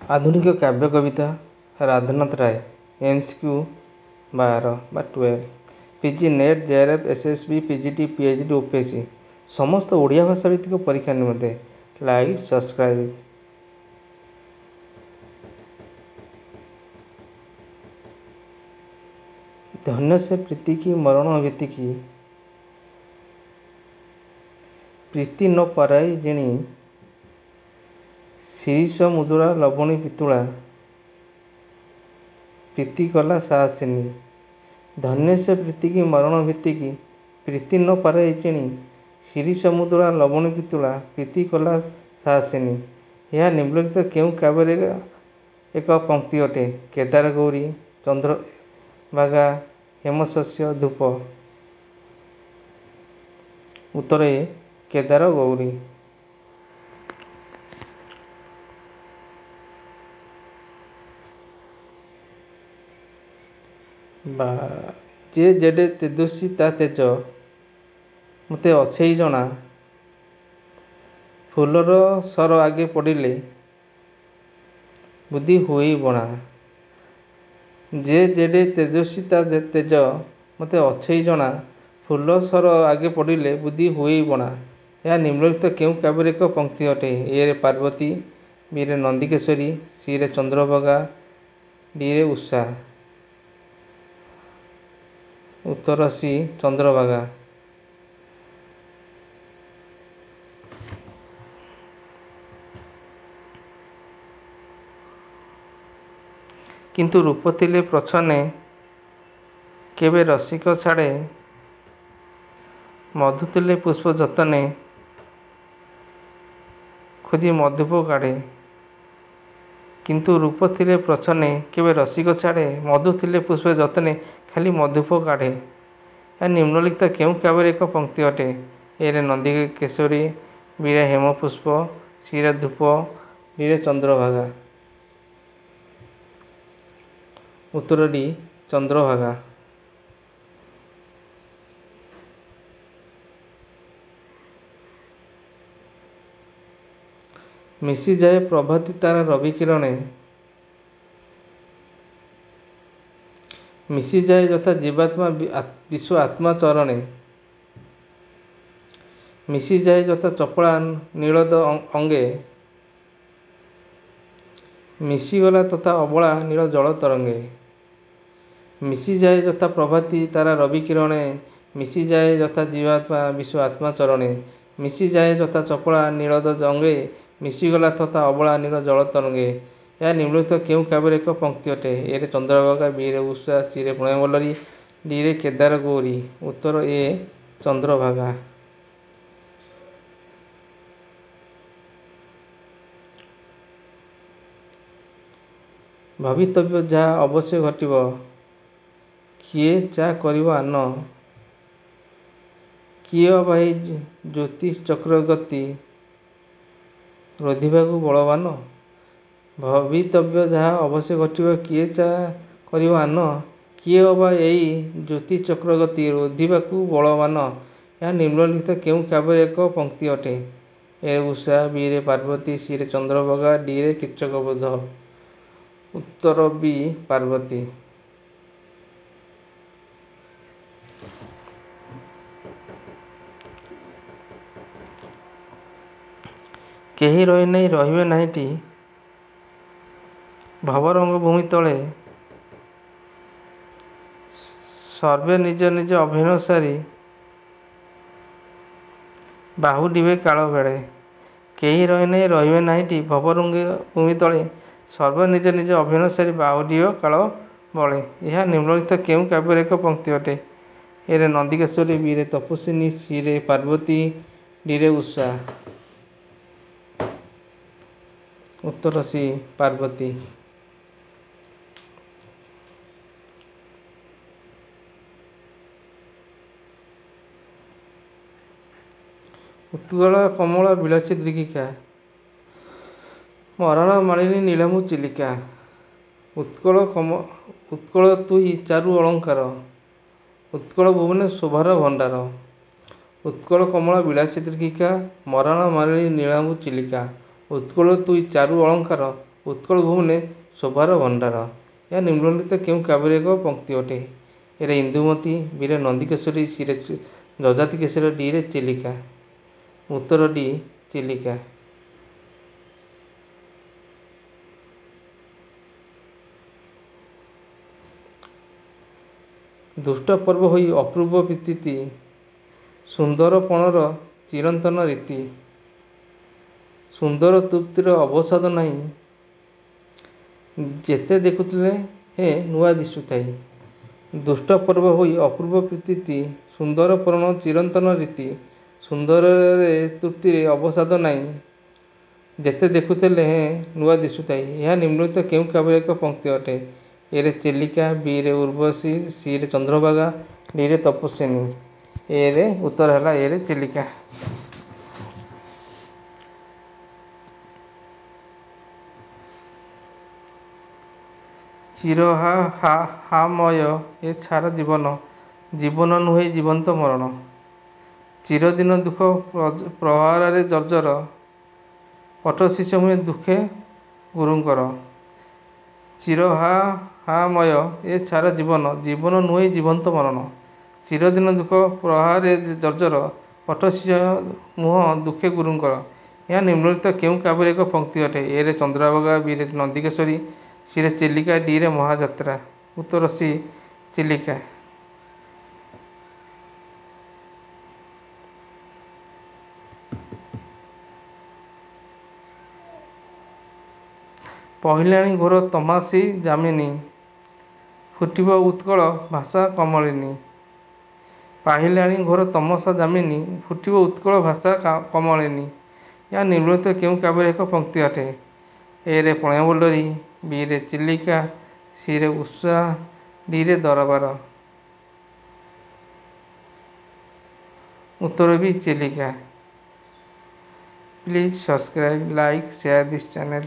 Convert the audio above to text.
ଆଧୁନିକ କାବ୍ୟ କବିତା Radhanath Ray MCQ 12 PG net JRF SSB PGT PhD OPSC ସମସ୍ତ ଓଡ଼ିଆ ଭାଷା ଭିତ୍ତିକ ପରୀକ୍ଷା ନିମନ୍ତେ ଲାଇକ୍ ସବସ୍କ୍ରାଇବ୍। ଧନ୍ୟ ସେ ପ୍ରୀତିକି ମରଣ ଭୀତିକି ପ୍ରୀତି ନ ପାରାଇ ଜିଣି ଶିରୀଷ ମୁଦ୍ରା ଲବଣୀ ପିତୁଳା ପ୍ରୀତି କଲା ସାହସିନୀ। ଧନ୍ୟ ସେ ପ୍ରୀତିକି ମରଣ ଭୀତିକି ପ୍ରୀତି ନ ପାରାଇ ଜିଣି ଶିରୀଷ ମୁଦ୍ରା ଲବଣୀ ପିତୁଳା ପ୍ରୀତି କଲା ସାହସିନୀ। ଏହା ନିମ୍ନଲିଖିତ କେଉଁ କାବ୍ୟର ଏକ ପଂକ୍ତି ଅଟେ? କେଦାର ଗୌରୀ, ଚନ୍ଦ୍ରଭାଗା, ହେମଶସ୍ୟ, ଧୂପ। ଉତ୍ତର ଏ କେଦାର ଗୌରୀ। ଯେ ଯେଡ଼େ ତେଜସ୍ୱୀ ତା ତେଜ ମୋତେ ଅଛଇ ଜଣା, ଫୁଲର ସର ଆଗେ ପଡ଼ିଲେ ବୁଦ୍ଧି ହୁଅଇ ବଣା। ଯେ ଯେଡ଼େ ତେଜସ୍ୱୀ ତା ତେଜ ମୋତେ ଅଛଇ ଜଣା, ଫୁଲ ସର ଆଗେ ପଡ଼ିଲେ ବୁଦ୍ଧି ହୁଅଇ ବଣା। ଏହା ନିମ୍ନଲିଖିତ କେଉଁ କାବ୍ୟର ଏକ ପଂକ୍ତି ଅଟେ? ଏ ରେ ପାର୍ବତୀ, ବି ରେ ନନ୍ଦିକେଶ୍ୱରୀ, ସି ରେ ଚନ୍ଦ୍ରଭାଗା, ଡି ରେ ଉଷା। ଉତ୍ତର ସି ଚନ୍ଦ୍ରଭାଗା। କିନ୍ତୁ ରୂପ ଥିଲେ ପ୍ରଚ୍ଛନ୍ନେ କେବେ ରସିକ ଛାଡ଼େ, ମଧୁ ଥିଲେ ପୁଷ୍ପ ଯତନେ ଖୋଜି ମଧୁପ କାଢ଼େ। କିନ୍ତୁ ରୂପ ଥିଲେ ପ୍ରଚ୍ଛନ୍ନେ କେବେ ରସିକ ଛାଡ଼େ, ମଧୁ ଥିଲେ ପୁଷ୍ପ ଯତନେ ଖାଲି ମଧୁପ କାଢ଼େ। ଏହା ନିମ୍ନଲିଖିତ କେଉଁ କାବ୍ୟର ଏକ ପଂକ୍ତି ଅଟେ? ଏ ରେ ନନ୍ଦିକେଶ୍ୱରୀ, ବି ରେ ହେମପୁଷ୍ପ, ସି ରେ ଧୂପ, ଡି ରେ ଚନ୍ଦ୍ରଭାଗା। ଉତ୍ତର ଡି ଚନ୍ଦ୍ରଭାଗା। ମିଶିଯାଏ ପ୍ରଭାତୀ ତାରା ରବି କିରଣେ, ମିଶିଯାଏ ଯଥା ଜୀବାତ୍ମା ବିଶ୍ୱ ଆତ୍ମା ଚରଣେ। ମିଶିଯାଏ ଯଥା ଚପଳା ନୀଳଦ ଅଙ୍ଗେ, ମିଶିଗଲା ତଥା ଅବଳା ନୀଳ ଜଳ ତରଙ୍ଗେ। ମିଶିଯାଏ ଯଥା ପ୍ରଭାତୀ ତାରା ରବି କିରଣେ, ମିଶିଯାଏ ଯଥା ଜୀବାତ୍ମା ବିଶ୍ୱ ଆତ୍ମା ଚରଣେ। ମିଶିଯାଏ ଯଥା ଚପଳା ନୀଳଦ ଅଙ୍ଗେ, ମିଶିଗଲା ତଥା ଅବଳା ନୀଳ ଜଳ ତରଙ୍ଗେ। ଏହା ନିମ୍ନଲିଖିତ କେଉଁ କାବ୍ୟର ଏକ ପଂକ୍ତି ଅଟେ? ଏ ରେ ଚନ୍ଦ୍ରଭାଗା, ବି ରେ ଉଷା, ସି ରେ ପ୍ରେମବଲ୍ଲରୀ, ଡି ରେ କେଦାର ଗୌରୀ। ଉତ୍ତର ଏ ଚନ୍ଦ୍ରଭାଗା। ଭାବିତବ୍ୟ ଯାହା ଅବଶ୍ୟ ଘଟିବ, କିଏ ଚା କରିବ ଆନ, କିଏ ଅବା ଏହି ଜ୍ୟୋତିଚକ୍ର ଗତି ରୋଧିବାକୁ ବଳବାନ। ଭାବିତବ୍ୟ ଯାହା ଅବଶ୍ୟ ଘଟିବ, କିଏ ଚା କରିବ ଆନ, କିଏ ଅବା ଏହି ଜ୍ୟୋତିଚକ୍ର ଗତି ରୋଧିବାକୁ ବଳବାନ। ଏହା ନିମ୍ନଲିଖିତ କେଉଁ କାବ୍ୟର ଏକ ପଂକ୍ତି ଅଟେ? ଏ ରେ ଉଷା, ବି ରେ ପାର୍ବତୀ, ସି ରେ ଚନ୍ଦ୍ରଭାଗା, ଡି ରେ କୀଚକ ବୋଧ। ଉତ୍ତର ବି ପାର୍ବତୀ। କେହି ରହିନାହିଁ ରହିବେ ନାହିଁଟି ଭବରଙ୍ଗ ଭୂମି ତଳେ, ସର୍ବେ ନିଜ ନିଜ ଅଭିନୟ ସାରି ବାହୁଡ଼ିବେ କାଳ ବେଳେ। କେହି ରହିନାହିଁ ରହିବେ ନାହିଁଟି ଭବରଙ୍ଗ ଭୂମି ତଳେ, ସର୍ବେ ନିଜ ନିଜ ଅଭିନୟ ସାରି ବାହୁଡ଼ିବେ କାଳ ବଳେ। ଏହା ନିମ୍ନଲିଖିତ କେଉଁ କାବ୍ୟର ଏକ ପଂକ୍ତି ଅଟେ? ଏ ରେ ନନ୍ଦିକେଶ୍ୱରୀ, ବି ରେ ତପସ୍ୱିନୀ, ସି ରେ ପାର୍ବତୀ, ଡି ରେ ଉଷା। ଉତ୍ତର ସି ପାର୍ବତୀ। ଉତ୍କଳ କମଳ ବିଳାସୀ ଦୀର୍ଘିକା, ମରାଳ ମାଳିନୀ ନୀଳାମ୍ବୁ ଚିଲିକା। ଉତ୍କଳ ତୁଇ ଚାରୁ ଅଳଙ୍କାର, ଉତ୍କଳ ଭୁବନେ ଶୋଭାର ଭଣ୍ଡାର। ଉତ୍କଳ କମଳ ବିଳାସୀ ଦୀର୍ଘିକା, ମରାଳ ମାଳିନୀ ନୀଳାମ୍ବୁ ଚିଲିକା। ଉତ୍କଳ ତୁଇ ଚାରୁ ଅଳଙ୍କାର, ଉତ୍କଳ ଭୂମିରେ ଶୋଭାର ଭଣ୍ଡାର। ଏହା ନିମ୍ନଲିଖିତ କେଉଁ କାବ୍ୟର ଏକ ପଂକ୍ତି ଅଟେ? ଏରେ ଇନ୍ଦୁମତୀ, ବିରେ ନନ୍ଦିକେଶ୍ୱରୀ, ସିରେ ଯଯାତିକେଶରୀ, ଡିରେ ଚିଲିକା। ଉତ୍ତର ଡି ଚିଲିକା। ଦୁଷ୍ଟ ପର୍ବ ହୋଇ ଅପୂର୍ବ ପ୍ରୀତି, ସୁନ୍ଦର ପଣର ଚିରନ୍ତନ ରୀତି। ସୁନ୍ଦର ତୃପ୍ତିର ଅବସାଦ ନାହିଁ, ଯେତେ ଦେଖୁଥିଲେ ହେ ନୂଆ ଦିଶୁଥାଇ। ଦୁଷ୍ଟ ପର୍ବ ହୋଇ ଅପୂର୍ବ ପ୍ରୀତି, ସୁନ୍ଦର ପଣ ଚିରନ୍ତନ ରୀତି। ସୁନ୍ଦରରେ ତୃପ୍ତିରେ ଅବସାଦ ନାହିଁ, ଯେତେ ଦେଖୁଥିଲେ ହେ ନୂଆ ଦିଶୁଥାଇ। ଏହା ନିମ୍ନଲିଖିତ କେଉଁ କାବ୍ୟର ଏକ ପଂକ୍ତି ଅଟେ? ଏରେ ଚିଲିକା, ବିରେ ଉର୍ବଶୀ, ସିରେ ଚନ୍ଦ୍ରଭାଗା, ଡିରେ ତପସ୍ୱିନୀ। ଏରେ ଉତ୍ତର ହେଲା ଏରେ ଚିଲିକା। ଚିର ହାମୟ ଏ ଛାର ଜୀବନ, ଜୀବନ ନୁହେଁ ଜୀବନ୍ତ ମରଣ। ଚିରଦିନ ଦୁଃଖ ପ୍ରହାରରେ ଜର୍ଜର, ପଟ୍ଟଶିଷ ହୁଏ ଦୁଃଖେ ଗୁରୁଙ୍କର। ଚିର ହାମୟ ଏ ଛାର ଜୀବନ, ଜୀବନ ନୁହେଁ ଜୀବନ୍ତ ମରଣ। ଚିରଦିନ ଦୁଃଖ ପ୍ରହାରରେ ଜର୍ଜର, ପଟ୍ଟଶିଷ ମୁହଁ ଦୁଃଖେ ଗୁରୁଙ୍କର। ଏହା ନିମ୍ନଲିଖିତ କେଉଁ କାବ୍ୟର ଏକ ପଂକ୍ତି ଅଟେ? ଏରେ ଚନ୍ଦ୍ରଭାଗା, ବିରେ ନନ୍ଦିକେଶ୍ୱରୀ, ସିରେ ଚିଲିକା, ଡିରେ ମହାଯାତ୍ରା। ଉତ୍ତର ସି ଚିଲିକା। ପହିଲାଣି ଘୋର ତମସା ଯାମିନୀ, ଫୁଟିବ ଉତ୍କଳ ଭାଷା କମଳିନୀ। ପାହିଲାଣି ଘୋର ତମସା ଯାମିନୀ, ଫୁଟିବ ଉତ୍କଳ ଭାଷା କମଳିନୀ। ଏହା ନିମ୍ନଲିଖିତ କେଉଁ କାବ୍ୟର ଏକ ପଂକ୍ତି ଅଟେ? ଏରେ ପ୍ରଣୟବଲ୍ଲରୀ, ବିରେ ଚିଲିକା, ସିରେ ଉଷା, ଡିରେ ଦରବାର। ଉତ୍ତର ବି Chilika. Please subscribe, like, share this channel.